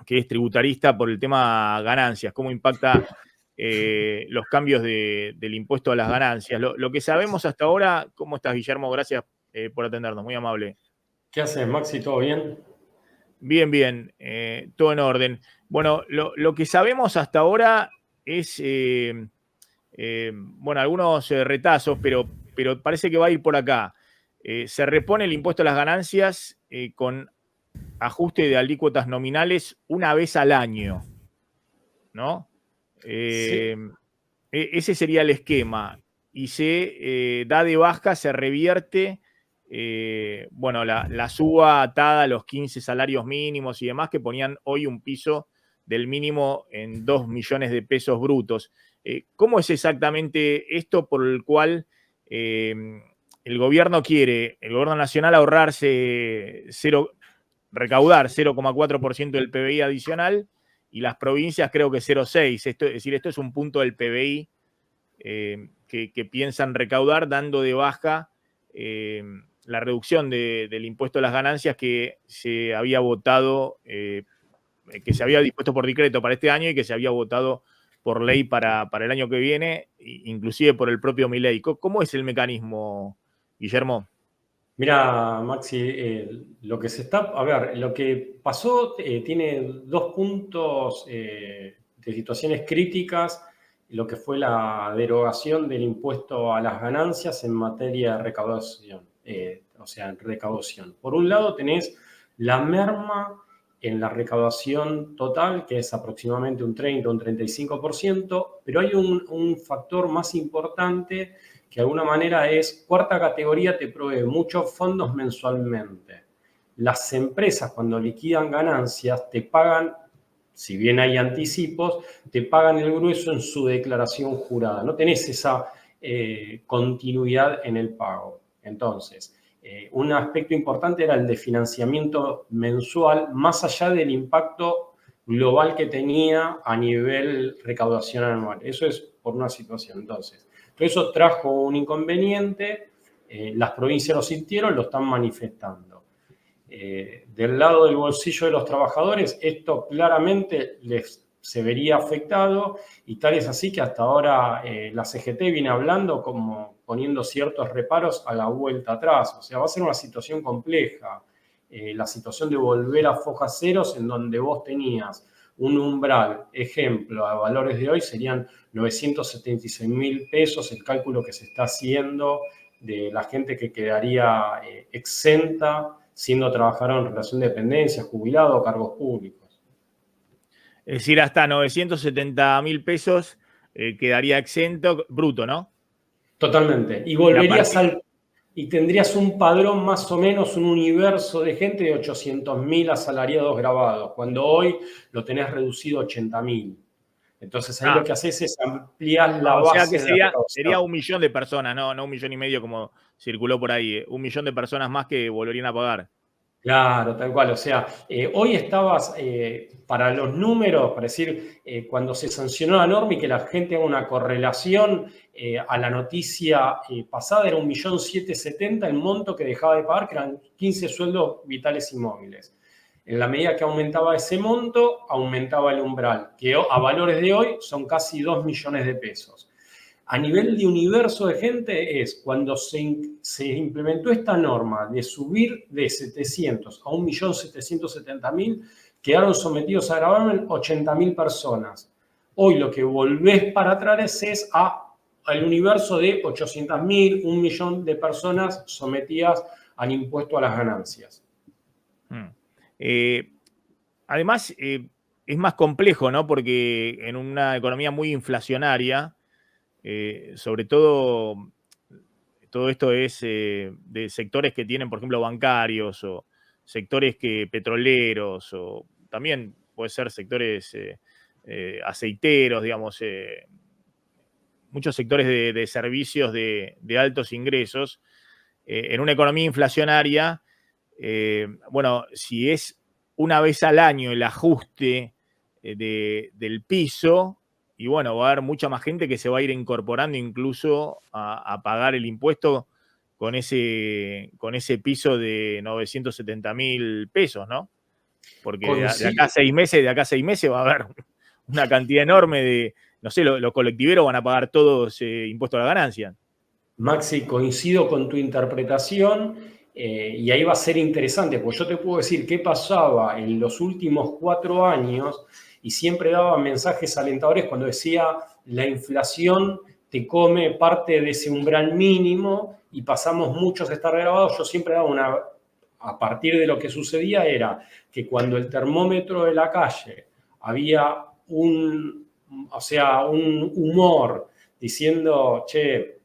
que es tributarista por el tema ganancias, cómo impacta los cambios del impuesto a las ganancias. Lo que sabemos hasta ahora, ¿cómo estás, Guillermo? Gracias por atendernos, muy amable. ¿Qué haces, Maxi? ¿Todo bien? Bien, bien, todo en orden. Bueno, lo que sabemos hasta ahora es, bueno, algunos retazos, pero parece que va a ir por acá. Se repone el impuesto a las ganancias con ajuste de alícuotas nominales una vez al año, ¿no? Sí. Ese sería el esquema. Y se da de baja, se revierte, bueno, la suba atada a los 15 salarios mínimos y demás, que ponían hoy un piso del mínimo en 2 millones de pesos brutos. ¿Cómo es exactamente esto por el cual el gobierno quiere, el gobierno nacional, ahorrarse recaudar 0,4% del PBI adicional y las provincias creo que 0,6%? Es decir, esto es un punto del PBI que piensan recaudar dando de baja la reducción del impuesto a las ganancias que se había votado, que se había dispuesto por decreto para este año y que se había votado por ley para el año que viene, inclusive por el propio Milei. ¿Cómo es el mecanismo, Guillermo? Mira, Maxi, lo que pasó tiene dos puntos de situaciones críticas, lo que fue la derogación del impuesto a las ganancias en materia de recaudación, o sea, en recaudación. Por un lado tenés la merma en la recaudación total, que es aproximadamente un 30 o un 35%, pero hay un factor más importante que de alguna manera es, cuarta categoría te provee muchos fondos mensualmente. Las empresas cuando liquidan ganancias te pagan, si bien hay anticipos, te pagan el grueso en su declaración jurada. No tenés esa continuidad en el pago. Entonces, un aspecto importante era el de financiamiento mensual, más allá del impacto global que tenía a nivel recaudación anual. Eso es por una situación. Entonces, todo eso trajo un inconveniente, las provincias lo sintieron, lo están manifestando. Del lado del bolsillo de los trabajadores, esto claramente les se vería afectado y tal es así que hasta ahora la CGT viene hablando como poniendo ciertos reparos a la vuelta atrás. O sea, va a ser una situación compleja. La situación de volver a fojas ceros en donde vos tenías un umbral, ejemplo, a valores de hoy serían 976.000 pesos, el cálculo que se está haciendo de la gente que quedaría exenta siendo trabajador en relación de dependencia, jubilado o cargos públicos. Es decir, hasta 970.000 pesos quedaría exento, bruto, ¿no? Totalmente. Y Y a volverías partir, y tendrías un padrón más o menos, un universo de gente de 800.000 asalariados grabados, cuando hoy lo tenés reducido a 80.000. Entonces ahí lo que haces es ampliar la o sea que base de sería recaudación. 1 millón de personas, no 1,5 millones como circuló por ahí, 1 millón de personas más que volverían a pagar. Claro, tal cual. O sea, hoy estabas, para los números, para decir, cuando se sancionó la norma y que la gente haga una correlación a la noticia pasada, era 1.770.000 el monto que dejaba de pagar, que eran 15 sueldos vitales y móviles. En la medida que aumentaba ese monto, aumentaba el umbral, que a valores de hoy son casi 2 millones de pesos. A nivel de universo de gente es cuando se implementó esta norma de subir de 700 a 1.770.000, quedaron sometidos a gravamen 80.000 personas. Hoy lo que volvés para atrás es al universo de 800.000, 1 millón de personas sometidas al impuesto a las ganancias. Eh, Además, es más complejo, ¿no? Porque en una economía muy inflacionaria, sobre todo esto es de sectores que tienen, por ejemplo, bancarios o sectores que petroleros o también puede ser sectores aceiteros, digamos, muchos sectores de servicios de altos ingresos. En una economía inflacionaria, bueno, si es una vez al año el ajuste del piso, y bueno, va a haber mucha más gente que se va a ir incorporando incluso a pagar el impuesto con ese piso de 970.000 pesos, ¿no? Porque de acá a 6 meses va a haber una cantidad enorme de, no sé, los colectiveros van a pagar todos impuestos a la ganancia. Maxi, coincido con tu interpretación y ahí va a ser interesante, porque yo te puedo decir qué pasaba en los últimos 4 años y siempre daba mensajes alentadores cuando decía la inflación te come parte de ese umbral mínimo y pasamos muchos a estar grabados. Yo siempre daba a partir de lo que sucedía era que cuando el termómetro de la calle había un humor diciendo, che,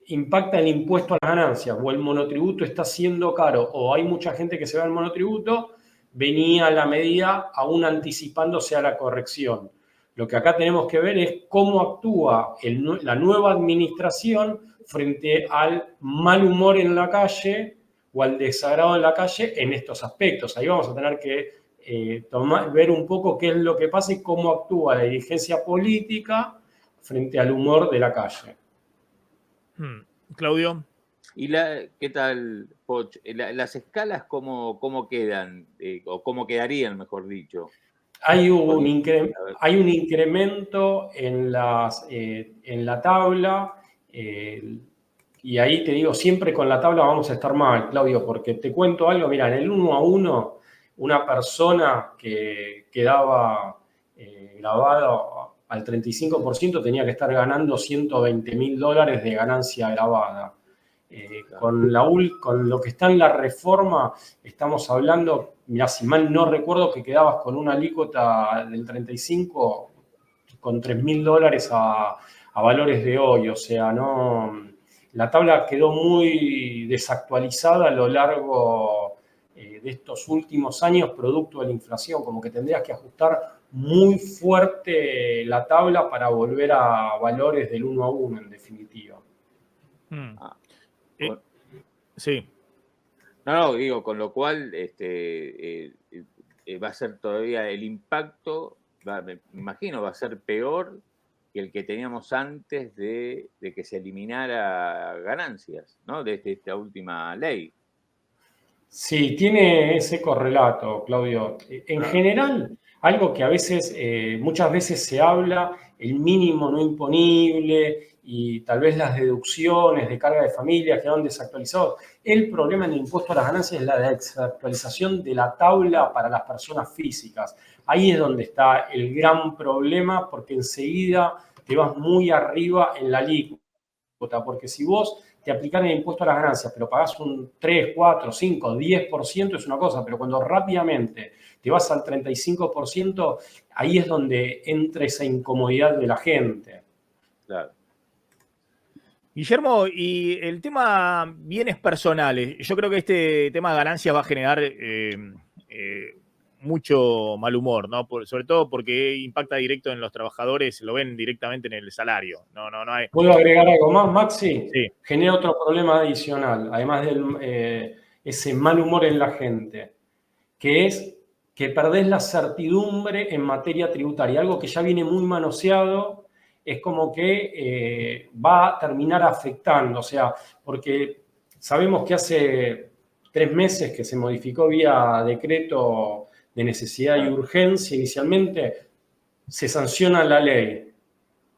impacta el impuesto a las ganancias o el monotributo está siendo caro o hay mucha gente que se va al monotributo, venía la medida aún anticipándose a la corrección. Lo que acá tenemos que ver es cómo actúa la nueva administración frente al mal humor en la calle o al desagrado en la calle en estos aspectos. Ahí vamos a tener que ver un poco qué es lo que pasa y cómo actúa la dirigencia política frente al humor de la calle. Claudio. ¿Y qué tal, Poch? ¿Las escalas cómo quedan? O cómo quedarían, mejor dicho. Hay un incremento en la tabla, y ahí te digo, siempre con la tabla vamos a estar mal, Claudio, porque te cuento algo, mira, en el 1 a 1, una persona que quedaba grabada al 35% tenía que estar ganando $120.000 de ganancia grabada. Con lo que está en la reforma, estamos hablando, mira, si mal no recuerdo, que quedabas con una alícuota del 35 con $3.000 a valores de hoy. O sea, no, la tabla quedó muy desactualizada a lo largo de estos últimos años, producto de la inflación, como que tendrías que ajustar muy fuerte la tabla para volver a valores del 1 a 1, en definitiva. Sí. No, digo, con lo cual va a ser todavía el impacto, me imagino, va a ser peor que el que teníamos antes de que se eliminara ganancias, ¿no? Desde esta última ley. Sí, tiene ese correlato, Claudio. En general, algo que muchas veces se habla, el mínimo no imponible y tal vez las deducciones de carga de familia quedaron desactualizados. El problema en el impuesto a las ganancias es la desactualización de la tabla para las personas físicas. Ahí es donde está el gran problema, porque enseguida te vas muy arriba en la alícuota, porque si vos te aplican el impuesto a las ganancias, pero pagás un 3, 4, 5, 10% es una cosa, pero cuando rápidamente te vas al 35%, ahí es donde entra esa incomodidad de la gente. Claro. Guillermo, y el tema bienes personales, yo creo que este tema de ganancias va a generar mucho mal humor, ¿no? Sobre todo porque impacta directo en los trabajadores, lo ven directamente en el salario. No hay... ¿Puedo agregar algo más, Maxi? Sí. Genera otro problema adicional, además de ese mal humor en la gente, que es que perdés la certidumbre en materia tributaria, algo que ya viene muy manoseado. Es como que va a terminar afectando, o sea, porque sabemos que hace 3 meses que se modificó vía decreto de necesidad y urgencia inicialmente, se sanciona la ley.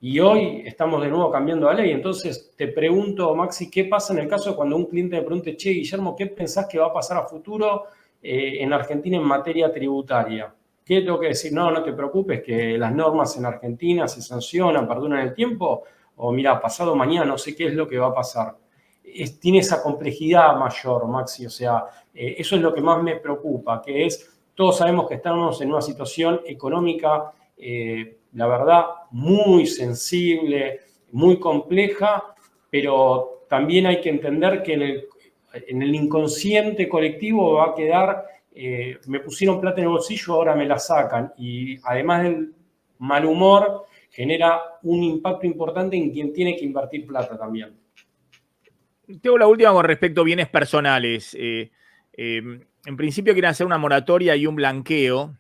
Y hoy estamos de nuevo cambiando la ley. Entonces te pregunto, Maxi, ¿qué pasa en el caso de cuando un cliente me pregunte, che, Guillermo, ¿qué pensás que va a pasar a futuro en Argentina en materia tributaria? ¿Qué tengo que decir? No te preocupes, que las normas en Argentina se sancionan, perduran el tiempo. O mira, pasado mañana no sé qué es lo que va a pasar. Tiene esa complejidad mayor, Maxi. O sea, eso es lo que más me preocupa, que es, todos sabemos que estamos en una situación económica, la verdad, muy sensible, muy compleja, pero también hay que entender que en el inconsciente colectivo va a quedar, me pusieron plata en el bolsillo, ahora me la sacan. Y además del mal humor, genera un impacto importante en quien tiene que invertir plata también. Tengo la última con respecto a bienes personales. En principio quieren hacer una moratoria y un blanqueo,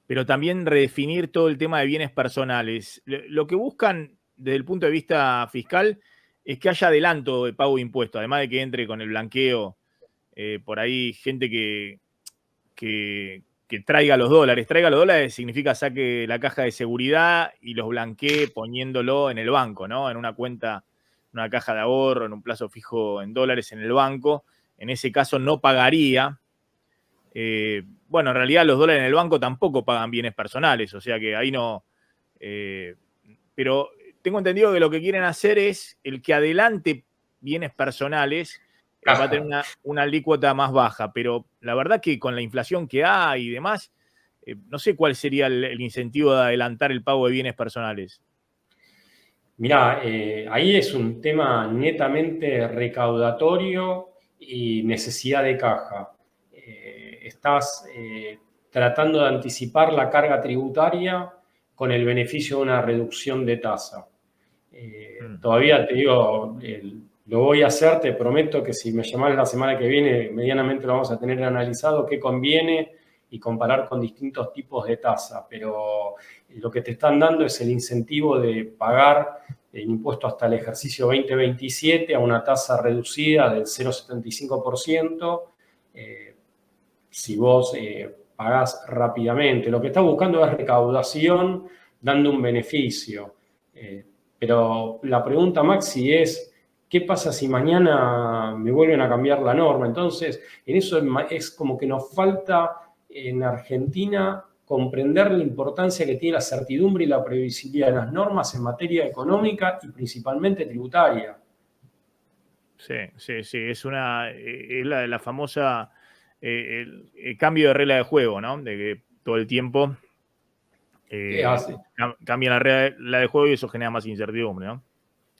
pero también redefinir todo el tema de bienes personales. Lo que buscan desde el punto de vista fiscal es que haya adelanto de pago de impuestos, además de que entre con el blanqueo por ahí gente que traiga los dólares. Traiga los dólares significa saque la caja de seguridad y los blanquee poniéndolo en el banco, ¿no? En una cuenta, en una caja de ahorro, en un plazo fijo en dólares en el banco. En ese caso no pagaría. Bueno, en realidad los dólares en el banco tampoco pagan bienes personales, o sea que ahí no. Pero tengo entendido que lo que quieren hacer es el que adelante bienes personales va a tener una alícuota más baja, pero la verdad que con la inflación que hay y demás, no sé cuál sería el incentivo de adelantar el pago de bienes personales. Mirá, ahí es un tema netamente recaudatorio y necesidad de caja. Estás tratando de anticipar la carga tributaria con el beneficio de una reducción de tasa. Todavía te digo, lo voy a hacer, te prometo que si me llamás la semana que viene, medianamente lo vamos a tener analizado, qué conviene y comparar con distintos tipos de tasa, pero lo que te están dando es el incentivo de pagar el impuesto hasta el ejercicio 2027 a una tasa reducida del 0,75%, si vos pagás rápidamente. Lo que está buscando es recaudación dando un beneficio. Pero la pregunta, Maxi, es ¿qué pasa si mañana me vuelven a cambiar la norma? Entonces, en eso es como que nos falta en Argentina comprender la importancia que tiene la certidumbre y la previsibilidad de las normas en materia económica y principalmente tributaria. Sí, es la famosa el cambio de regla de juego, ¿no? De que todo el tiempo cambian la regla de juego y eso genera más incertidumbre, ¿no?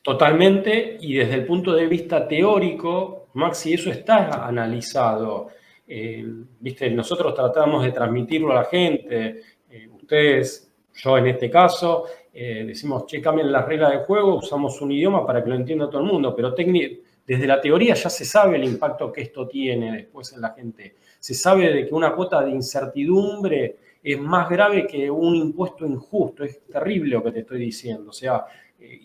Totalmente, y desde el punto de vista teórico, Maxi, eso está analizado. ¿Viste? Nosotros tratamos de transmitirlo a la gente, ustedes, yo en este caso, decimos, che, cambien las reglas de juego, usamos un idioma para que lo entienda todo el mundo, pero desde la teoría ya se sabe el impacto que esto tiene después en la gente. Se sabe de que una cuota de incertidumbre es más grave que un impuesto injusto. Es terrible lo que te estoy diciendo. O sea,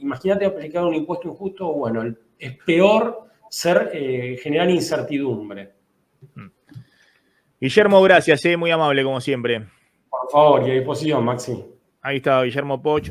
imagínate aplicar un impuesto injusto, bueno, es peor generar incertidumbre. Guillermo, gracias, muy amable como siempre. Por favor, y a disposición, Maxi. Ahí está Guillermo Poch.